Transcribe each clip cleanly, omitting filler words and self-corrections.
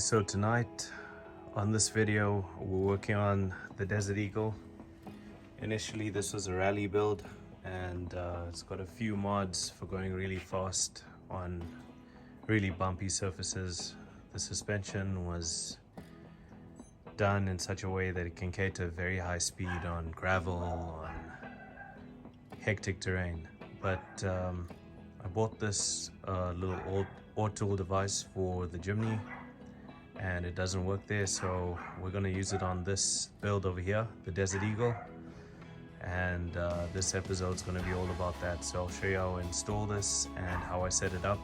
So tonight on this video we're working on the Desert Eagle. Initially this was a rally build and it's got a few mods for going really fast on really bumpy surfaces. The suspension was done in such a way that it can cater very high speed on gravel, on hectic terrain. But I bought this little Autool device for the Jimny and it doesn't work there, so we're going to use it on this build over here, the Desert Eagle, and this episode is going to be all about that. So I'll show you how I install this and how I set it up,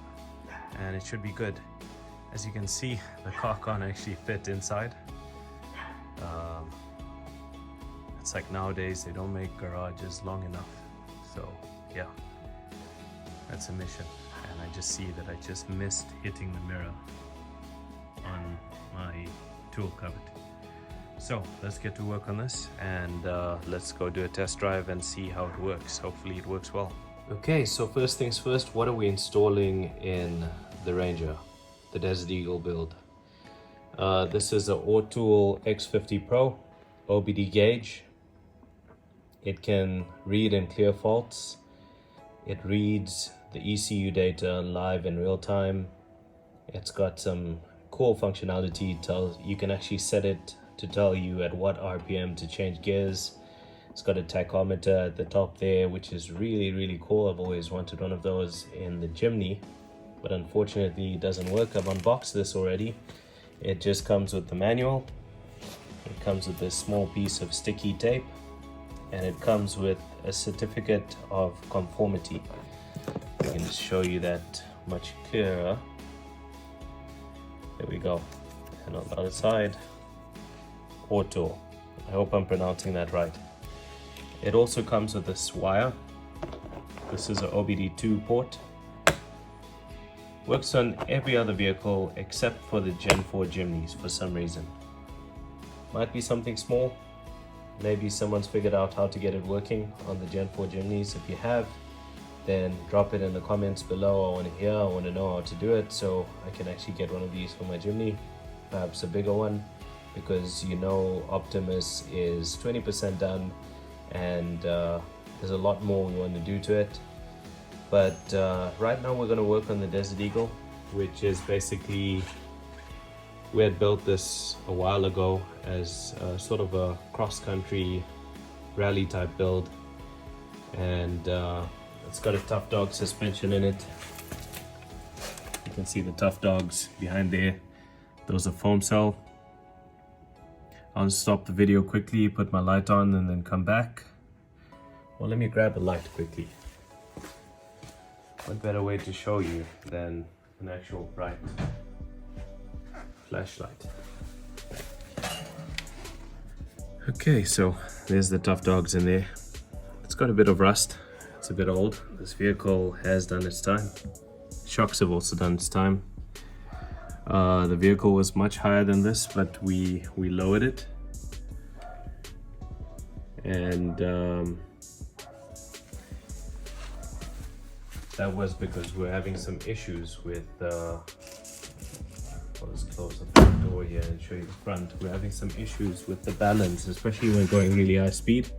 and it should be good. As you can see, the car can't actually fit inside. It's like nowadays they don't make garages long enough, so yeah, that's a mission. And I just see that I just missed hitting the mirror on my tool cupboard. So let's get to work on this and let's go do a test drive and see how it works. Hopefully it works well. Okay, so first things first, what are we installing in the Ranger, the Desert Eagle build? This is an Autool X50 Pro OBD gauge. It can read and clear faults. It reads the ECU data live in real time. It's got some cool functionality. You can actually set it to tell you at what RPM to change gears. It's got a tachometer at the top there, which is really cool. I've always wanted one of those in the Jimny, but unfortunately it doesn't work. I've unboxed this already. It just comes with the manual. It comes with this small piece of sticky tape, and it comes with a certificate of conformity. I can just show you that much clearer. There we go. And on the other side, Autool. I hope I'm pronouncing that right. It also comes with this wire. This is an OBD2 port. Works on every other vehicle except for the Gen 4 Jimnys for some reason. Might be something small. Maybe someone's figured out how to get it working on the Gen 4 Jimnys. If you have, then drop it in the comments below. I want to hear, I want to know how to do it so I can actually get one of these for my Jimny, perhaps a bigger one, because you know Optimus is 20% done and there's a lot more we want to do to it. But right now we're going to work on the Desert Eagle, which is basically, we had built this a while ago as sort of a cross-country rally type build, and it's got a Tough Dog suspension in it. You can see the Tough Dogs behind there. Those are foam cell. I'll stop the video quickly, put my light on, and then come back. Well, let me grab a light quickly. What better way to show you than an actual bright flashlight. Okay, so there's the Tough Dogs in there. It's got a bit of rust. It's a bit old. This vehicle has done its time. Shocks have also done its time. The vehicle was much higher than this, but we lowered it. And that was because we're having some issues with I'll just close the front door here and show you the front. We're having some issues with the balance, especially when going really high speed.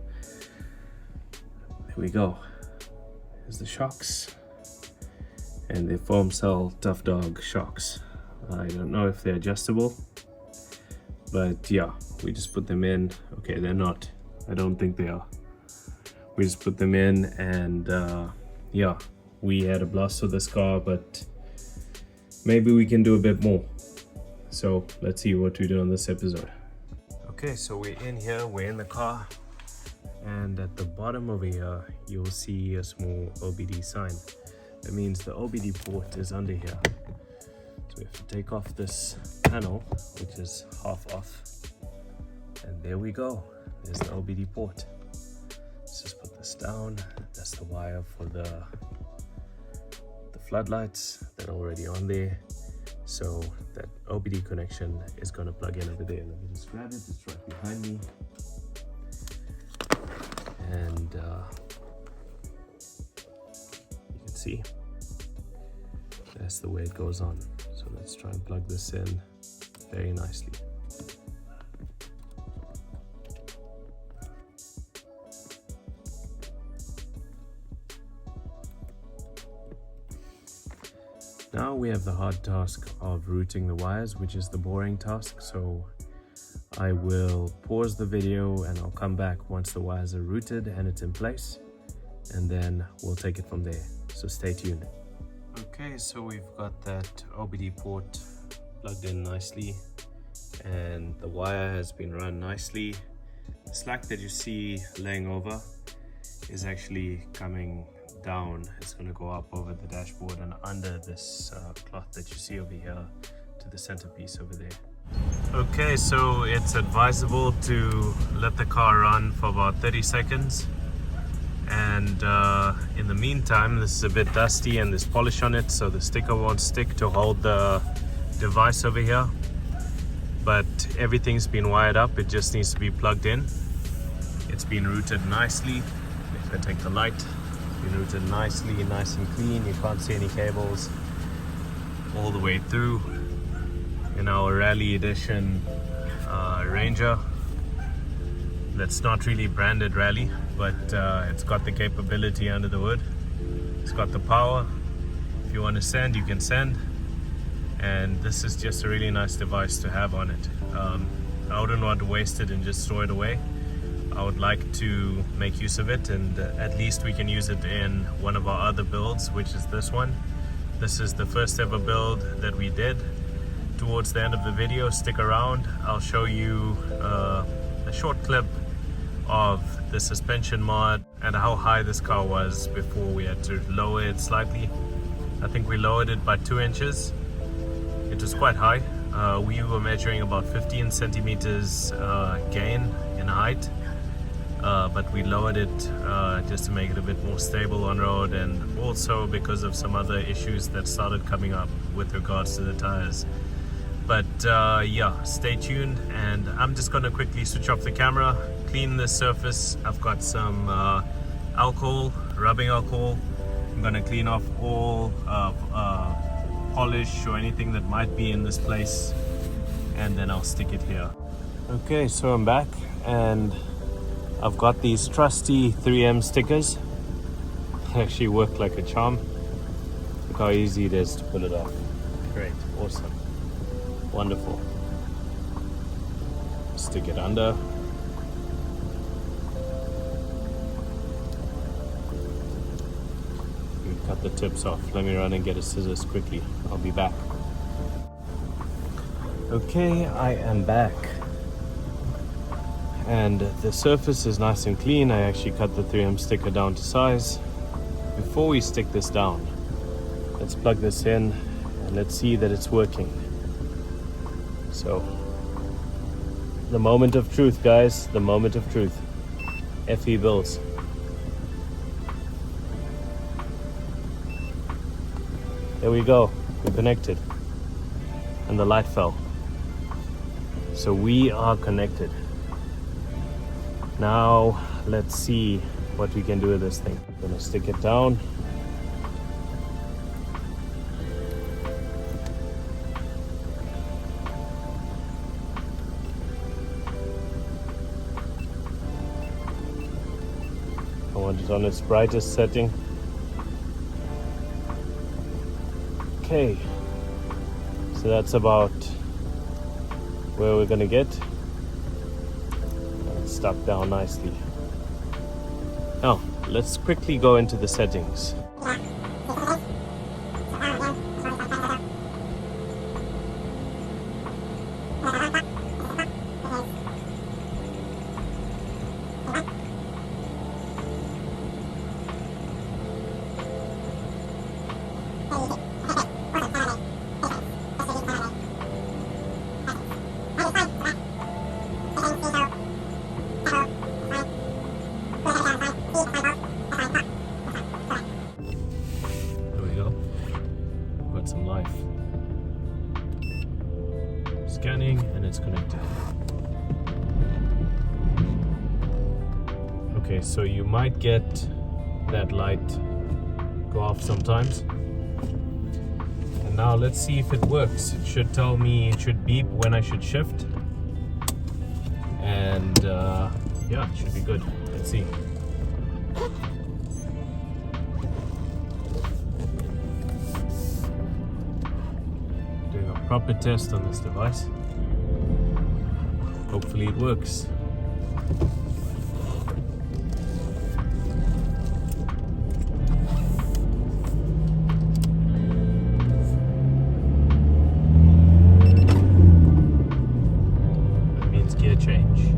There we go. There's the shocks, and they're foam cell Tough Dog shocks. I don't know if they're adjustable, but yeah, we just put them in. Okay, they're not. I don't think they are. We just put them in, and yeah, we had a blast with this car, but maybe we can do a bit more. So let's see what we do on this episode. Okay, so we're in here, we're in the car, and at the bottom over here you'll see a small OBD sign. That means the OBD port is under here. So we have to take off this panel, which is half off, and there we go. There's the OBD port. Let's just put this down. That's the wire for the floodlights that are already on there. So that OBD connection is going to plug in over there. Let me just grab it, it's right behind me. And you can see that's the way it goes on. So let's try and plug this in. very nicely. Now we have the hard task of routing the wires, which is the boring task. So I will pause the video and I'll come back once the wires are routed and it's in place, and then we'll take it from there. So stay tuned. Okay, so we've got that OBD port plugged in nicely and the wire has been run nicely. The slack that you see laying over is actually coming down. It's going to go up over the dashboard and under this cloth that you see over here to the centerpiece over there. Okay, so it's advisable to let the car run for about 30 seconds, and in the meantime, this is a bit dusty and there's polish on it, so the sticker won't stick to hold the device over here, but everything's been wired up. It just needs to be plugged in. It's been routed nicely. If I take the light, it's been routed nicely, nice and clean. You can't see any cables all the way through. In our Rally Edition Ranger, that's not really branded Rally, but it's got the capability under the hood. It's got the power. If you want to send, you can send, and this is just a really nice device to have on it. I wouldn't want to waste it and just store it away. I would like to make use of it, and at least we can use it in one of our other builds, which is this one. This is the first ever build that we did. Towards the end of the video, stick around. I'll show you a short clip of the suspension mod and how high this car was before we had to lower it slightly. I think we lowered it by 2 inches. It was quite high. We were measuring about 15 centimeters gain in height, but we lowered it just to make it a bit more stable on road, and also because of some other issues that started coming up with regards to the tires. But yeah, stay tuned, and I'm just going to quickly switch off the camera, clean this surface. I've got some alcohol, rubbing alcohol. I'm going to clean off all polish or anything that might be in this place, and then I'll stick it here. Okay, so I'm back and I've got these trusty 3M stickers. They actually work like a charm. Look how easy it is to pull it off. Great, awesome. Wonderful. Stick it under. You cut the tips off. Let me run and get a scissors quickly. I'll be back. Okay, I am back. And the surface is nice and clean. I actually cut the 3M sticker down to size. Before we stick this down, let's plug this in and let's see that it's working. So, the moment of truth, guys, the moment of truth. FE Bills. There we go, we're connected. And the light fell. So we are connected. Now, let's see what we can do with this thing. I'm gonna stick it down. I want it on its brightest setting. Okay, so that's about where we're gonna get. It's stuck down nicely. Now, let's quickly go into the settings. Some life. Scanning, and it's connected. Okay, so you might get that light go off sometimes, and now let's see if it works. It should tell me, it should beep when I should shift. And yeah, it should be good. Let's see. Doing a proper test on this device. Hopefully it works. That means gear change.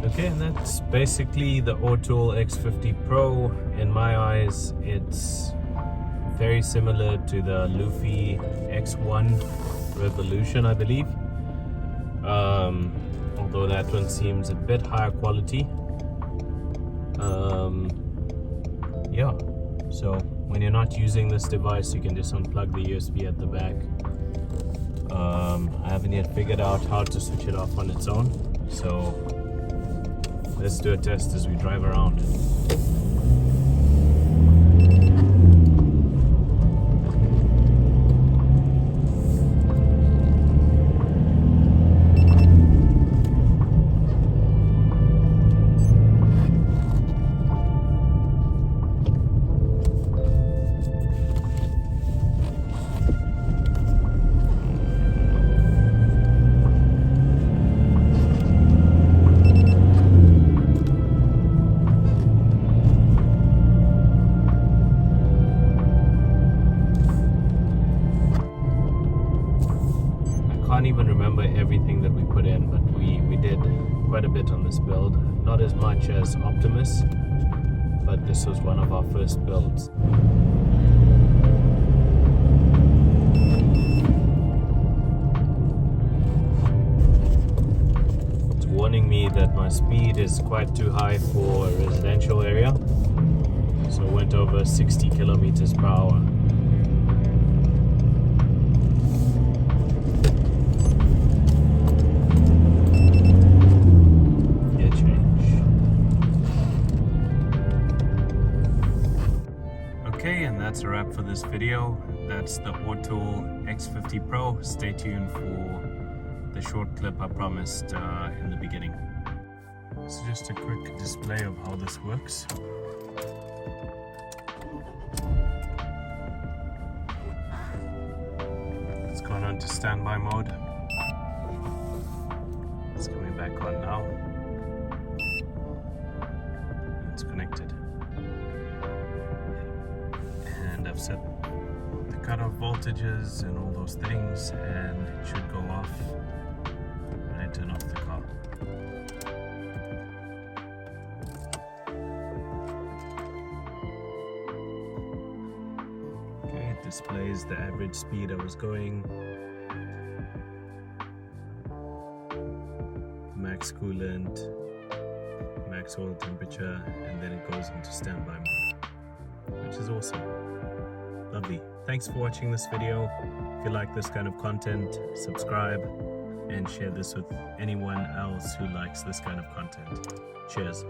Okay, and that's basically the Autool X50 Pro. In my eyes, it's very similar to the Luffy X1 Revolution, I believe. Although that one seems a bit higher quality. Yeah, so when you're not using this device, you can just unplug the USB at the back. I haven't yet figured out how to switch it off on its own, so let's do a test as we drive around. I can't even remember everything that we put in, but we did quite a bit on this build. Not as much as Optimus, but this was one of our first builds. It's warning me that my speed is quite too high for a residential area, so I went over 60 kilometers per hour. Okay, and that's a wrap for this video. That's the Autool X50 Pro. Stay tuned for the short clip I promised in the beginning. This is just a quick display of how this works. It's gone on to standby mode. It's coming back on now. It's connected. And I've set the cutoff voltages and all those things, and it should go off when I turn off the car. Okay, it displays the average speed I was going, max coolant, max oil temperature, and then it goes into standby mode, which is awesome. Lovely. Thanks for watching this video. If you like this kind of content, subscribe and share this with anyone else who likes this kind of content. Cheers.